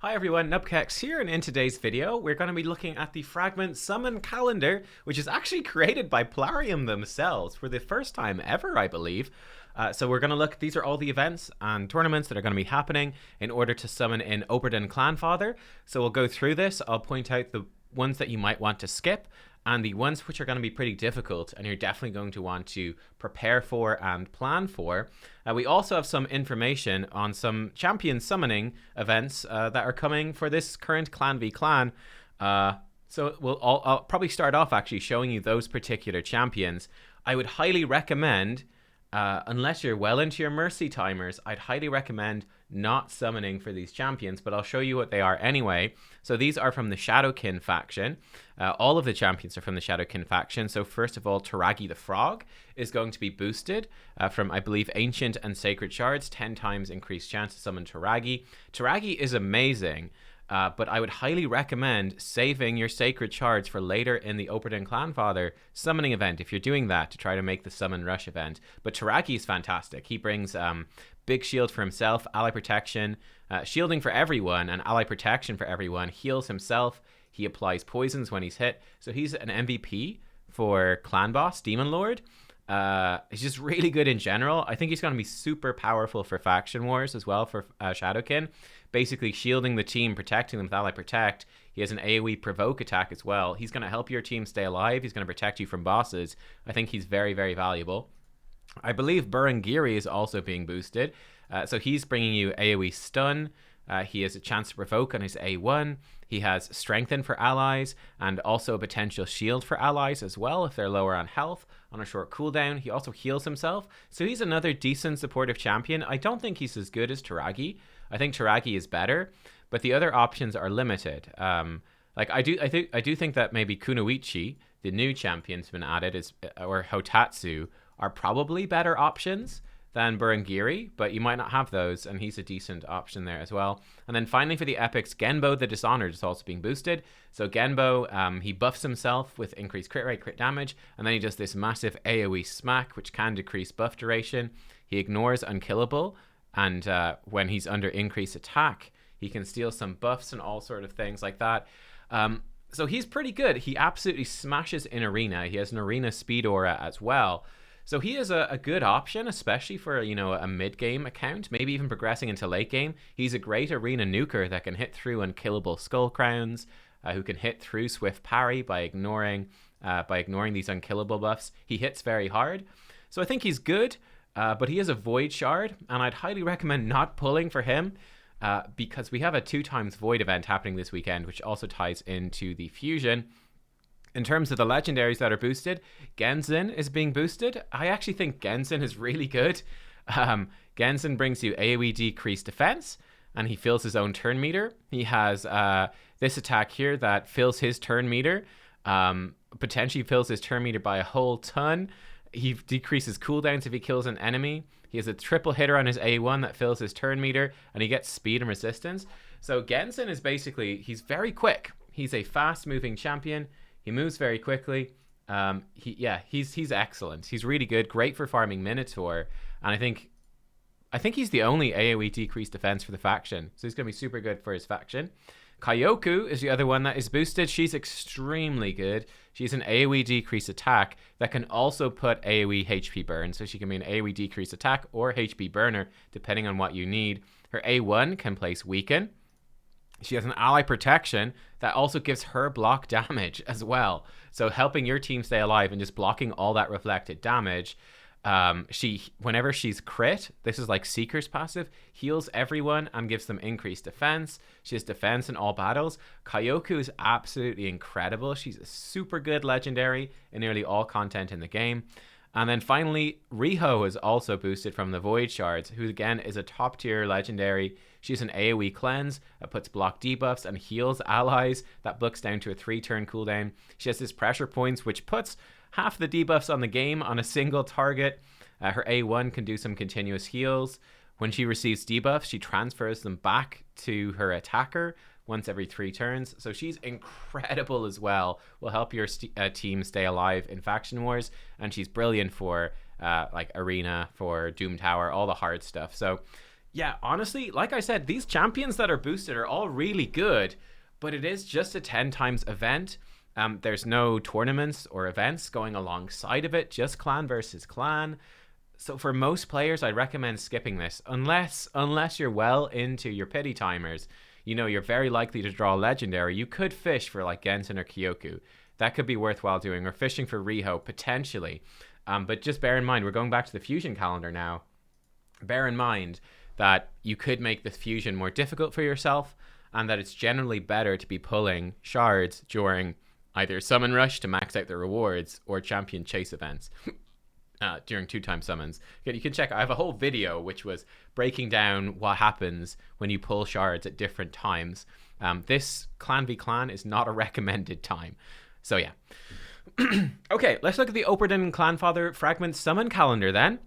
Hi everyone, nubkeks here, and in today's video we're going to be looking at the Fragment Summon Calendar, which is actually created by Plarium themselves for the first time ever, I believe. So we're going to look, these are all the events and tournaments that are going to be happening in order to summon in Opardin Clanfather. So we'll go through this, I'll point out the ones that you might want to skip, and the ones which are going to be pretty difficult and you're definitely going to want to prepare for and plan for. We also have some information on some champion summoning events that are coming for this current Clan v Clan. So I'll probably start off actually showing you those particular champions. I would highly recommend, unless you're well into your Mercy timers, I'd highly recommend not summoning for these champions, but I'll show you what they are anyway. So these are from the Shadowkin faction. All of the champions are from the Shadowkin faction. So first of all, Taragi the Frog is going to be boosted from, I believe, Ancient and Sacred Shards, 10 times increased chance to summon Taragi. Taragi is amazing. But I would highly recommend saving your Sacred Shards for later in the Opardin Clanfather summoning event, if you're doing that, to try to make the Summon Rush event. But Taragi is fantastic. He brings big shield for himself, ally protection, shielding for everyone, and ally protection for everyone, heals himself, he applies poisons when he's hit. So he's an MVP for Clan Boss, Demon Lord. He's just really good in general. I think he's going to be super powerful for Faction Wars as well for Shadowkin. Basically shielding the team, protecting them with Ally Protect. He has an AoE provoke attack as well. He's going to help your team stay alive. He's going to protect you from bosses. I think he's very, very valuable. I believe Burangiri is also being boosted. So he's bringing you AoE stun. He has a chance to provoke on his A1. He has strengthen for allies and also a potential shield for allies as well if they're lower on health on a short cooldown. He also heals himself. So he's another decent supportive champion. I don't think he's as good as Taragi. I think Taragi is better, but the other options are limited. I do think that maybe Kunoichi, the new champion's been added, or Hotatsu, are probably better options than Burangiri, but you might not have those, and he's a decent option there as well. And then finally for the epics, Genbo the Dishonored is also being boosted. So Genbo, he buffs himself with increased crit rate, crit damage, and then he does this massive AoE smack, which can decrease buff duration. He ignores unkillable, and when he's under increased attack, he can steal some buffs and all sort of things like that. So he's pretty good. He absolutely smashes in arena. He has an arena speed aura as well. So he is a good option, especially for, you know, a mid-game account, maybe even progressing into late game. He's a great arena nuker that can hit through unkillable skull crowns, who can hit through swift parry by ignoring these unkillable buffs. He hits very hard. So I think he's good, but he is a void shard, and I'd highly recommend not pulling for him because we have a 2x void event happening this weekend, which also ties into the fusion. In terms of the legendaries that are boosted, Genzen is being boosted. I actually think Genzen is really good. Genzen brings you AoE decreased defense, and he fills his own turn meter. He has this attack here that fills his turn meter, potentially fills his turn meter by a whole ton. He decreases cooldowns if he kills an enemy. He has a triple hitter on his A1 that fills his turn meter, and he gets speed and resistance. So Genzen is basically, he's very quick. He's a fast-moving champion. He moves very quickly. He's excellent. He's really good. Great for farming Minotaur. And I think he's the only AoE decreased defense for the faction. So he's going to be super good for his faction. Kyoku is the other one that is boosted. She's extremely good. She's an AoE decreased attack that can also put AoE HP burn. So she can be an AoE decreased attack or HP burner, depending on what you need. Her A1 can place weaken. She has an ally protection that also gives her block damage as well. So helping your team stay alive and just blocking all that reflected damage. Whenever she's crit, this is like Seeker's passive, heals everyone and gives them increased defense. She has defense in all battles. Kyoku is absolutely incredible. She's a super good legendary in nearly all content in the game. And then finally, Riho is also boosted from the Void Shards, who again is a top tier legendary. She's an AoE cleanse that puts block debuffs and heals allies. That books down to a 3-turn cooldown. She has this pressure points, which puts half the debuffs on the game on a single target. Her A1 can do some continuous heals. When she receives debuffs, she transfers them back to her attacker once every 3 turns. So she's incredible as well. Will help your team stay alive in Faction Wars. And she's brilliant for like Arena, for Doom Tower, all the hard stuff. So Yeah, honestly, like I said, these champions that are boosted are all really good, but it is just a 10 times event. There's no tournaments or events going alongside of it, just clan versus clan. So for most players, I'd recommend skipping this, unless you're well into your pity timers. You know, you're very likely to draw legendary. You could fish for like Gensen or Kyoku. That could be worthwhile doing, or fishing for Riho potentially. But just bear in mind, we're going back to the fusion calendar now. Bear in mind that you could make this fusion more difficult for yourself, and that it's generally better to be pulling shards during either Summon Rush to max out the rewards or Champion Chase events. During 2-time summons. You can check, I have a whole video which was breaking down what happens when you pull shards at different times. This clan v clan is not a recommended time. So yeah. Okay, let's look at the Opardin Clanfather Fragment summon calendar then.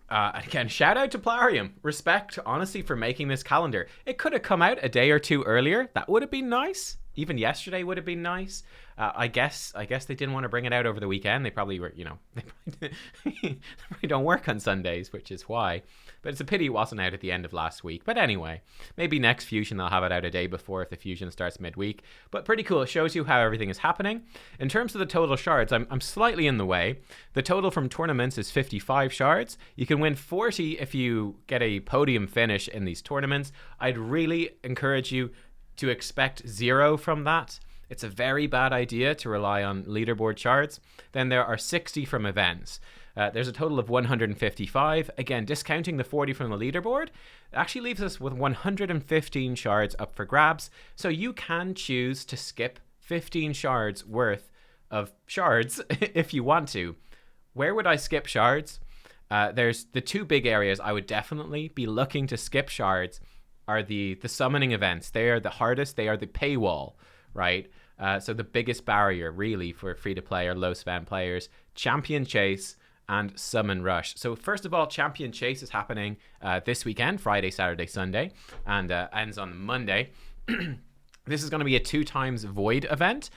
Again, shout out to Plarium. Respect, honestly, for making this calendar. It could have come out a day or two earlier. That would have been nice. Even yesterday would have been nice. I guess they didn't want to bring it out over the weekend. They probably were, they probably don't work on Sundays, which is why. But it's a pity it wasn't out at the end of last week. But anyway, maybe next Fusion they'll have it out a day before if the Fusion starts midweek. But pretty cool. It shows you how everything is happening. In terms of the total shards, I'm slightly in the way. The total from tournaments is 55 shards. You can win 40 if you get a podium finish in these tournaments. I'd really encourage you to expect 0 from that. It's a very bad idea to rely on leaderboard shards. Then there are 60 from events. There's a total of 155. Again, discounting the 40 from the leaderboard, it actually leaves us with 115 shards up for grabs. So you can choose to skip 15 shards worth of shards if you want to. Where would I skip shards? There's the 2 big areas I would definitely be looking to skip shards are the summoning events. They are the hardest. They are the paywall, right? So the biggest barrier really for free-to-play or low-spend players, Champion Chase and Summon Rush. So first of all, Champion Chase is happening this weekend, Friday, Saturday, Sunday, and ends on Monday. This is going to be a 2 times Void event.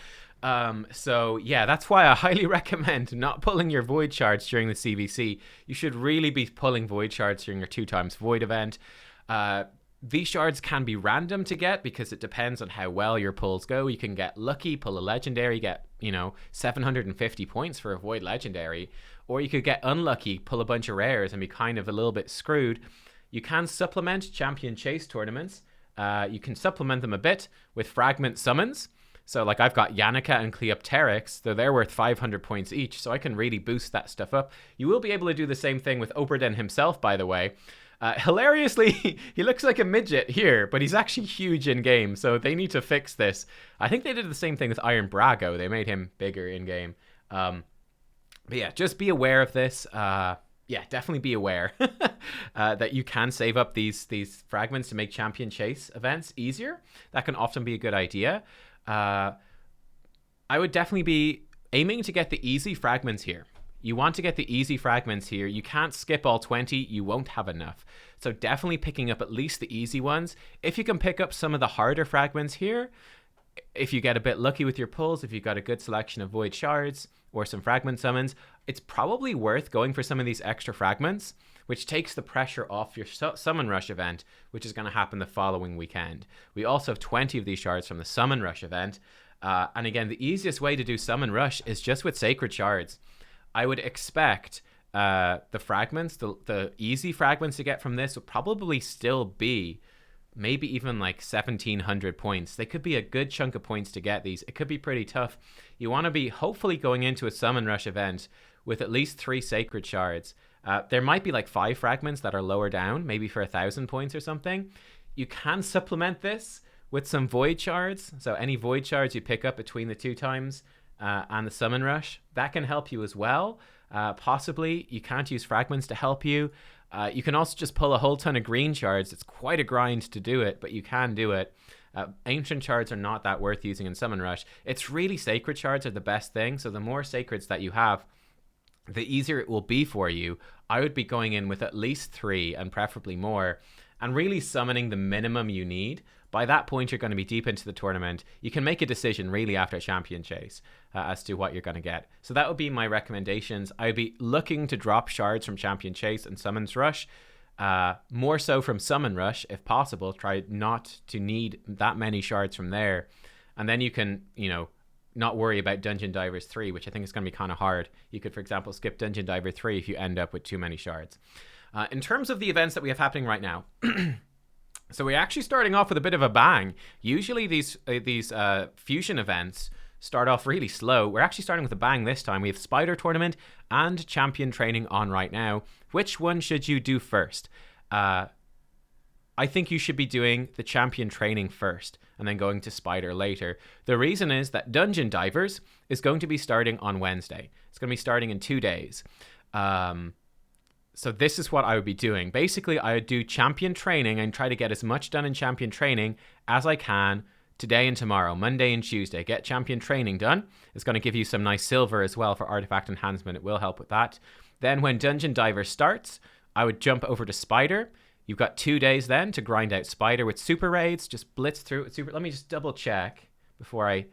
So yeah, that's why I highly recommend not pulling your Void shards during the CvC. You should really be pulling Void shards during your 2 times Void event. These shards can be random to get because it depends on how well your pulls go. You can get lucky, pull a legendary, get 750 points for a Void legendary, or you could get unlucky, pull a bunch of rares and be kind of a little bit screwed. You can supplement Champion Chase tournaments. You can supplement them a bit with Fragment summons. So like I've got Yannicka and Cleopteryx, so they're worth 500 points each, so I can really boost that stuff up. You will be able to do the same thing with Opardin himself, by the way. Hilariously, he looks like a midget here, but he's actually huge in game, so they need to fix this. I think they did the same thing with Iron Brago. They made him bigger in game. But yeah, just be aware of this. Yeah, definitely be aware that you can save up these fragments to make Champion Chase events easier. That can often be a good idea. I would definitely be aiming to get the easy fragments here. You want to get the easy fragments here. You can't skip all 20. You won't have enough. So definitely picking up at least the easy ones. If you can pick up some of the harder fragments here, if you get a bit lucky with your pulls, if you've got a good selection of Void shards or some fragment summons, it's probably worth going for some of these extra fragments, which takes the pressure off your Summon Rush event, which is going to happen the following weekend. We also have 20 of these shards from the Summon Rush event. And again, the easiest way to do Summon Rush is just with Sacred Shards. I would expect the fragments, the easy fragments to get from this will probably still be maybe even like 1,700 points. They could be a good chunk of points to get these. It could be pretty tough. You want to be hopefully going into a Summon Rush event with at least 3 Sacred Shards. There might be like 5 fragments that are lower down, maybe for 1,000 points or something. You can supplement this with some Void shards. So any Void shards you pick up between the 2 times and the Summon Rush, that can help you as well. Possibly you can't use fragments to help you. You can also just pull a whole ton of green shards. It's quite a grind to do it, but you can do it. Ancient shards are not that worth using in Summon Rush. It's really Sacred Shards are the best thing. So the more Sacreds that you have, the easier it will be for you. I would be going in with at least 3 and preferably more, and really summoning the minimum you need. By that point, you're going to be deep into the tournament. You can make a decision really after Champion Chase as to what you're going to get. So that would be my recommendations. I'd be looking to drop shards from Champion Chase and Summons Rush. More so from Summon Rush, if possible. Try not to need that many shards from there. And then you can, not worry about Dungeon Divers 3, which I think is going to be kind of hard. You could, for example, skip Dungeon Diver 3 if you end up with too many shards. In terms of the events that we have happening right now, so we're actually starting off with a bit of a bang. Usually these fusion events start off really slow. We're actually starting with a bang this time. We have Spider Tournament and Champion Training on right now. Which one should you do first? I think you should be doing the Champion Training first and then going to Spider later. The reason is that Dungeon Divers is going to be starting on Wednesday. It's going to be starting in 2 days. So this is what I would be doing. Basically, I would do Champion Training and try to get as much done in Champion Training as I can today and tomorrow, Monday and Tuesday. Get Champion Training done. It's going to give you some nice silver as well for Artifact Enhancement. It will help with that. Then when Dungeon Diver starts, I would jump over to Spider. You've got 2 days then to grind out Spider with super raids. Just blitz through it. Let me just double check before I...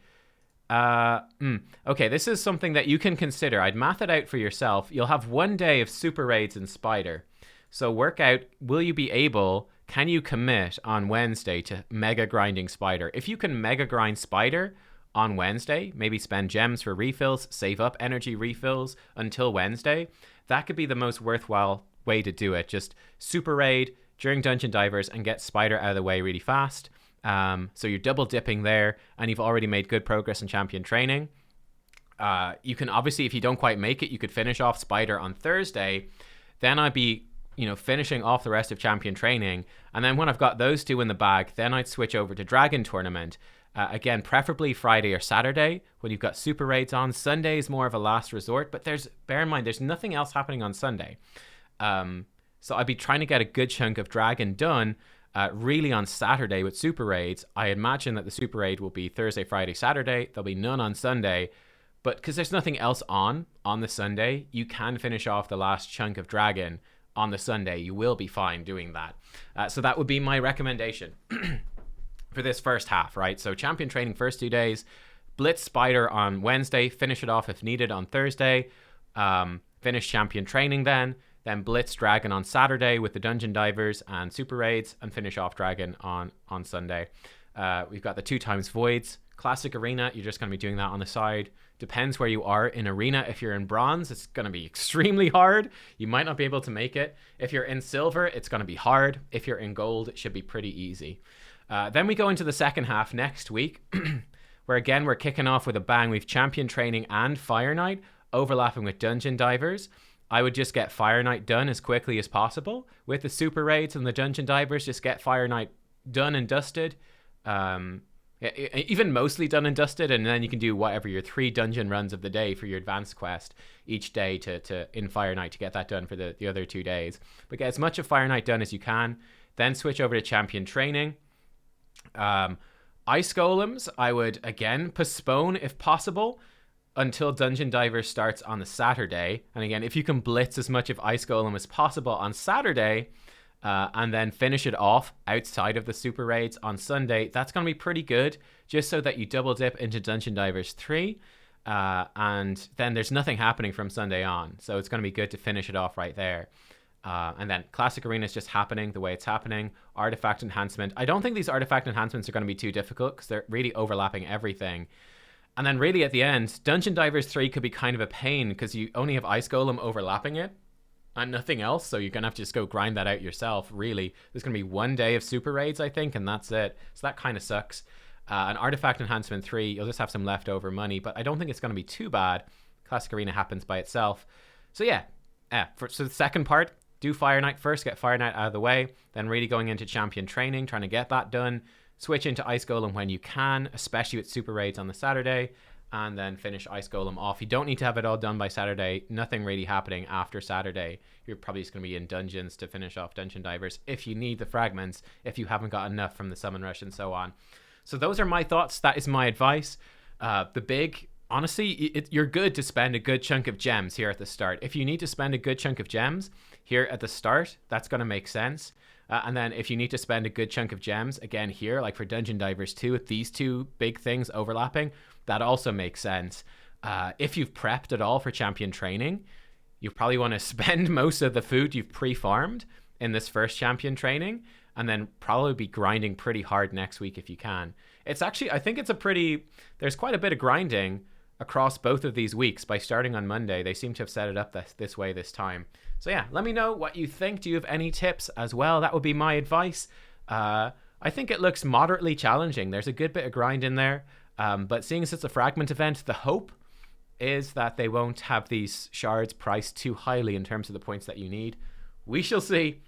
Okay, this is something that you can consider. I'd math it out for yourself. You'll have 1 day of super raids in Spider. So work out, will you be able... Can you commit on Wednesday to mega grinding Spider? If you can mega grind Spider on Wednesday, maybe spend gems for refills, save up energy refills until Wednesday, that could be the most worthwhile way to do it. Just super raid during Dungeon Divers and get Spider out of the way really fast. So you're double dipping there and you've already made good progress in Champion Training. You can obviously, if you don't quite make it, you could finish off Spider on Thursday. Then I'd be, finishing off the rest of Champion Training. And then when I've got those two in the bag, then I'd switch over to Dragon Tournament. Again, preferably Friday or Saturday when you've got super raids on. Sunday is more of a last resort, but bear in mind, there's nothing else happening on Sunday. So I'd be trying to get a good chunk of Dragon done really on Saturday with super raids. I imagine that the super raid will be Thursday, Friday, Saturday. There'll be none on Sunday. But because there's nothing else on the Sunday, you can finish off the last chunk of Dragon on the Sunday. You will be fine doing that. So that would be my recommendation for this first half, right? So Champion Training first 2 days, Blitz Spider on Wednesday, finish it off if needed on Thursday, finish Champion Training then Blitz Dragon on Saturday with the Dungeon Divers and Super Raids, and finish off Dragon on Sunday. We've got the 2x Voids. Classic Arena, you're just going to be doing that on the side. Depends where you are in Arena. If you're in Bronze, it's going to be extremely hard. You might not be able to make it. If you're in Silver, it's going to be hard. If you're in Gold, it should be pretty easy. Then we go into the second half next week, where again, we're kicking off with a bang. We've Champion Training and Fire Knight overlapping with Dungeon Divers. I would just get Fire Knight done as quickly as possible. With the Super Raids and the Dungeon Divers, just get Fire Knight done and dusted. Even mostly done and dusted, and then you can do whatever your 3 dungeon runs of the day for your advanced quest each day to in Fire Knight to get that done for the other 2 days. But get as much of Fire Knight done as you can. Then switch over to Champion Training. Ice Golems, I would again postpone if possible until Dungeon Diver starts on the Saturday. And again, if you can blitz as much of Ice Golem as possible on Saturday, and then finish it off outside of the super raids on Sunday, that's going to be pretty good, just so that you double dip into Dungeon Divers 3, and then there's nothing happening from Sunday on, so it's going to be good to finish it off right there. And then Classic Arena is just happening the way it's happening. Artifact Enhancement, I don't think these Artifact Enhancements are going to be too difficult because they're really overlapping everything. And then really at the end, Dungeon Divers 3 could be kind of a pain because you only have Ice Golem overlapping it and nothing else, so you're gonna have to just go grind that out yourself. Really, there's gonna be 1 day of super raids, I think, and that's it. So that kind of sucks. An Artifact Enhancement 3, you'll just have some leftover money, but I don't think it's gonna be too bad. Classic Arena happens by itself. So yeah, so the second part, do Fire Knight first, get Fire Knight out of the way, then really going into Champion Training, trying to get that done. Switch into Ice Golem when you can, especially with super raids on the Saturday, and then finish Ice Golem off. You don't need to have it all done by Saturday. Nothing really happening after Saturday. You're probably just going to be in dungeons to finish off Dungeon Divers if you need the fragments, if you haven't got enough from the Summon Rush and so on. So those are my thoughts. That is my advice. Honestly, you're good to spend a good chunk of gems here at the start. If you need to spend a good chunk of gems here at the start, that's going to make sense. And then if you need to spend a good chunk of gems, again here, like for Dungeon Divers 2, with these 2 big things overlapping, that also makes sense. If you've prepped at all for Champion Training, you probably want to spend most of the food you've pre-farmed in this first champion training, and then probably be grinding pretty hard next week if you can. It's actually, I think it's there's quite a bit of grinding across both of these weeks by starting on Monday. They seem to have set it up this way this time. So yeah, let me know what you think. Do you have any tips as well? That would be my advice. I think it looks moderately challenging. There's a good bit of grind in there. But seeing as it's a fragment event, the hope is that they won't have these shards priced too highly in terms of the points that you need. We shall see.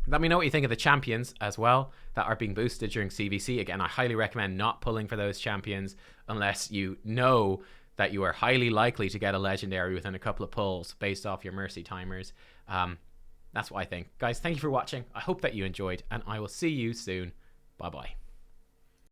Let me know what you think of the champions as well that are being boosted during CvC. Again, I highly recommend not pulling for those champions unless you know that you are highly likely to get a legendary within a couple of pulls based off your mercy timers. That's what I think. Guys, thank you for watching. I hope that you enjoyed, and I will see you soon. Bye-bye.